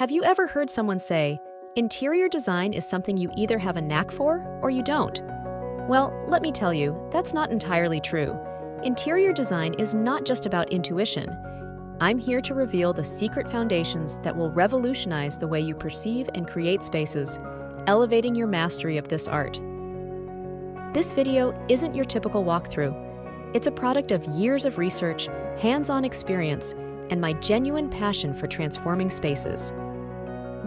Have you ever heard someone say, interior design is something you either have a knack for or you don't? Well, let me tell you, that's not entirely true. Interior design is not just about intuition. I'm here to reveal the secret foundations that will revolutionize the way you perceive and create spaces, elevating your mastery of this art. This video isn't your typical walkthrough. It's a product of years of research, hands-on experience, and my genuine passion for transforming spaces.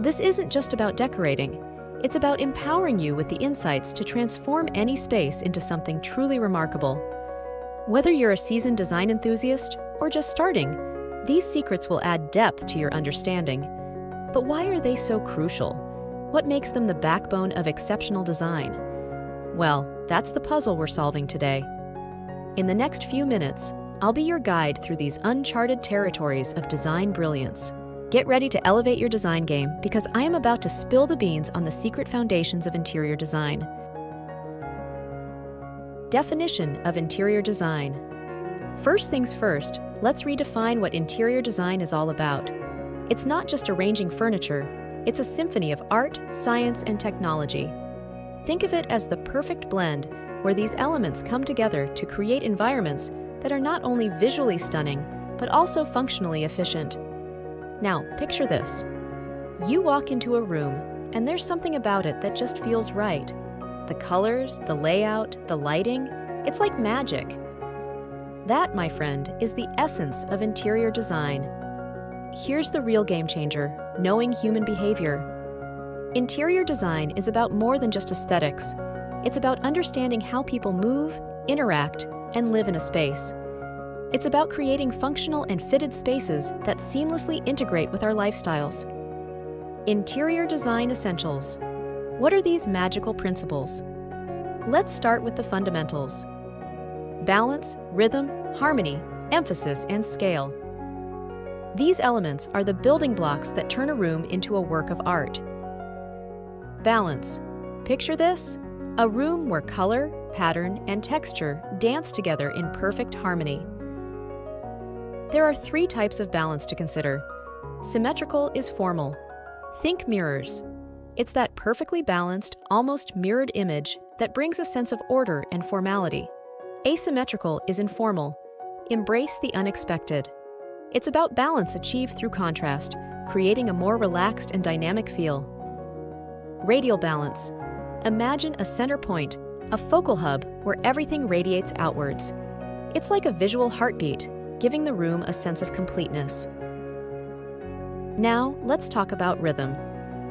This isn't just about decorating. It's about empowering you with the insights to transform any space into something truly remarkable. Whether you're a seasoned design enthusiast or just starting, these secrets will add depth to your understanding. But why are they so crucial? What makes them the backbone of exceptional design? Well, that's the puzzle we're solving today. In the next few minutes, I'll be your guide through these uncharted territories of design brilliance. Get ready to elevate your design game because I am about to spill the beans on the secret foundations of interior design. Definition of interior design. First things first, let's redefine what interior design is all about. It's not just arranging furniture, it's a symphony of art, science, and technology. Think of it as the perfect blend where these elements come together to create environments that are not only visually stunning, but also functionally efficient. Now, picture this. You walk into a room, and there's something about it that just feels right. The colors, the layout, the lighting, it's like magic. That, my friend, is the essence of interior design. Here's the real game changer, knowing human behavior. Interior design is about more than just aesthetics. It's about understanding how people move, interact, and live in a space. It's about creating functional and fitted spaces that seamlessly integrate with our lifestyles. Interior design essentials. What are these magical principles? Let's start with the fundamentals. Balance, rhythm, harmony, emphasis, and scale. These elements are the building blocks that turn a room into a work of art. Balance. Picture this: a room where color, pattern, and texture dance together in perfect harmony. There are three types of balance to consider. Symmetrical is formal. Think mirrors. It's that perfectly balanced, almost mirrored image that brings a sense of order and formality. Asymmetrical is informal. Embrace the unexpected. It's about balance achieved through contrast, creating a more relaxed and dynamic feel. Radial balance. Imagine a center point, a focal hub where everything radiates outwards. It's like a visual heartbeat, giving the room a sense of completeness. Now, let's talk about rhythm.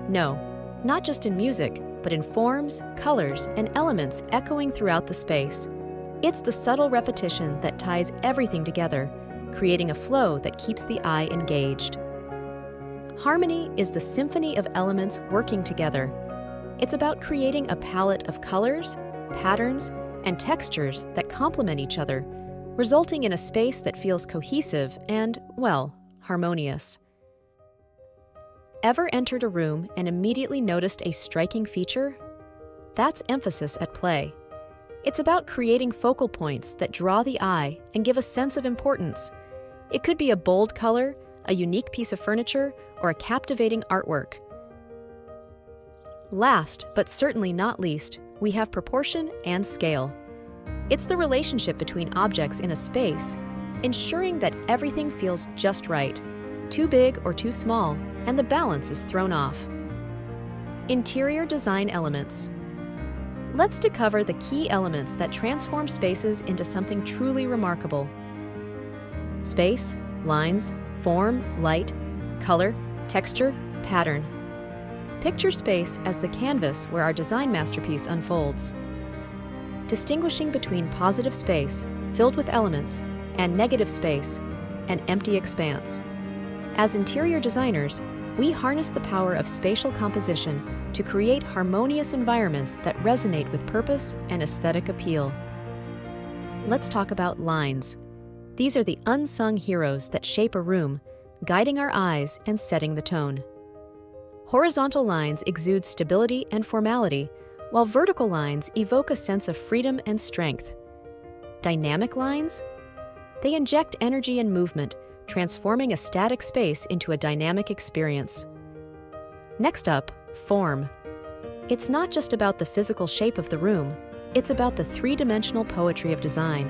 No, not just in music, but in forms, colors, and elements echoing throughout the space. It's the subtle repetition that ties everything together, creating a flow that keeps the eye engaged. Harmony is the symphony of elements working together. It's about creating a palette of colors, patterns, and textures that complement each other, resulting in a space that feels cohesive and, well, harmonious. Ever entered a room and immediately noticed a striking feature? That's emphasis at play. It's about creating focal points that draw the eye and give a sense of importance. It could be a bold color, a unique piece of furniture, or a captivating artwork. Last, but certainly not least, we have proportion and scale. It's the relationship between objects in a space, ensuring that everything feels just right, too big or too small, and the balance is thrown off. Interior design elements. Let's discover the key elements that transform spaces into something truly remarkable. Space, lines, form, light, color, texture, pattern. Picture space as the canvas where our design masterpiece unfolds. Distinguishing between positive space, filled with elements, and negative space, an empty expanse. As interior designers, we harness the power of spatial composition to create harmonious environments that resonate with purpose and aesthetic appeal. Let's talk about lines. These are the unsung heroes that shape a room, guiding our eyes and setting the tone. Horizontal lines exude stability and formality, while vertical lines evoke a sense of freedom and strength. Dynamic lines? They inject energy and movement, transforming a static space into a dynamic experience. Next up, form. It's not just about the physical shape of the room, it's about the three-dimensional poetry of design.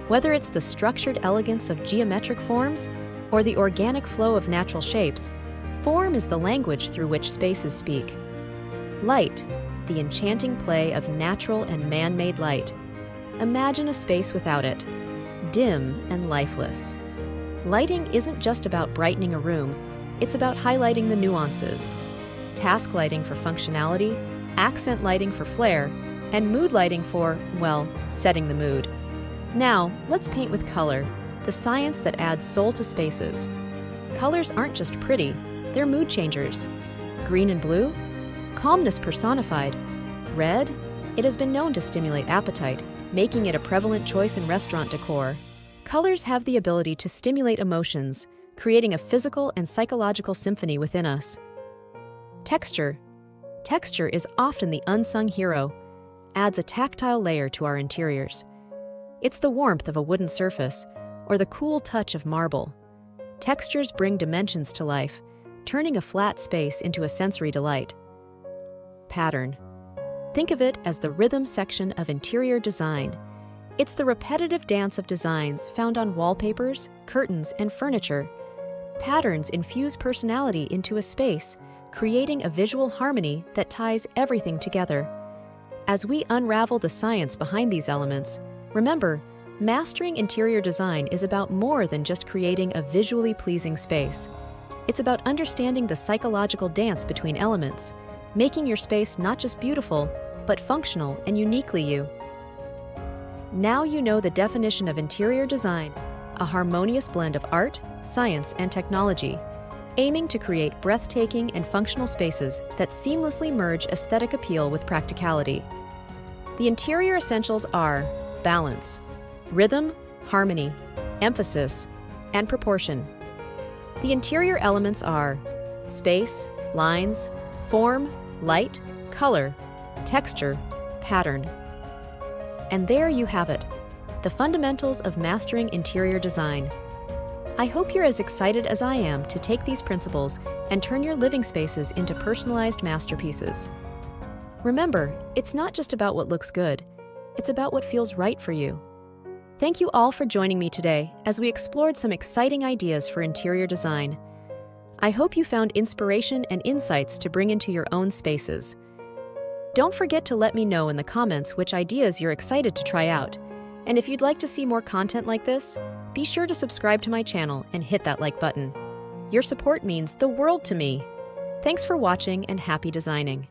Whether it's the structured elegance of geometric forms or the organic flow of natural shapes, form is the language through which spaces speak. Light, the enchanting play of natural and man-made light. Imagine a space without it, dim and lifeless. Lighting isn't just about brightening a room, it's about highlighting the nuances. Task lighting for functionality, accent lighting for flair, and mood lighting for, well, setting the mood. Now, let's paint with color, the science that adds soul to spaces. Colors aren't just pretty, they're mood changers. Green and blue? Calmness personified. Red? It has been known to stimulate appetite, making it a prevalent choice in restaurant decor. Colors have the ability to stimulate emotions, creating a physical and psychological symphony within us. Texture. Texture is often the unsung hero, adds a tactile layer to our interiors. It's the warmth of a wooden surface or the cool touch of marble. Textures bring dimensions to life, turning a flat space into a sensory delight. Pattern. Think of it as the rhythm section of interior design. It's the repetitive dance of designs found on wallpapers, curtains, and furniture. Patterns infuse personality into a space, creating a visual harmony that ties everything together. As we unravel the science behind these elements, remember, mastering interior design is about more than just creating a visually pleasing space. It's about understanding the psychological dance between elements, making your space not just beautiful, but functional and uniquely you. Now you know the definition of interior design, a harmonious blend of art, science, and technology, aiming to create breathtaking and functional spaces that seamlessly merge aesthetic appeal with practicality. The interior essentials are balance, rhythm, harmony, emphasis, and proportion. The interior elements are space, lines, form, light, color, texture, pattern. And there you have it, the fundamentals of mastering interior design. I hope you're as excited as I am to take these principles and turn your living spaces into personalized masterpieces. Remember, it's not just about what looks good, it's about what feels right for you. Thank you all for joining me today as we explored some exciting ideas for interior design. I hope you found inspiration and insights to bring into your own spaces. Don't forget to let me know in the comments which ideas you're excited to try out. And if you'd like to see more content like this, be sure to subscribe to my channel and hit that like button. Your support means the world to me. Thanks for watching and happy designing.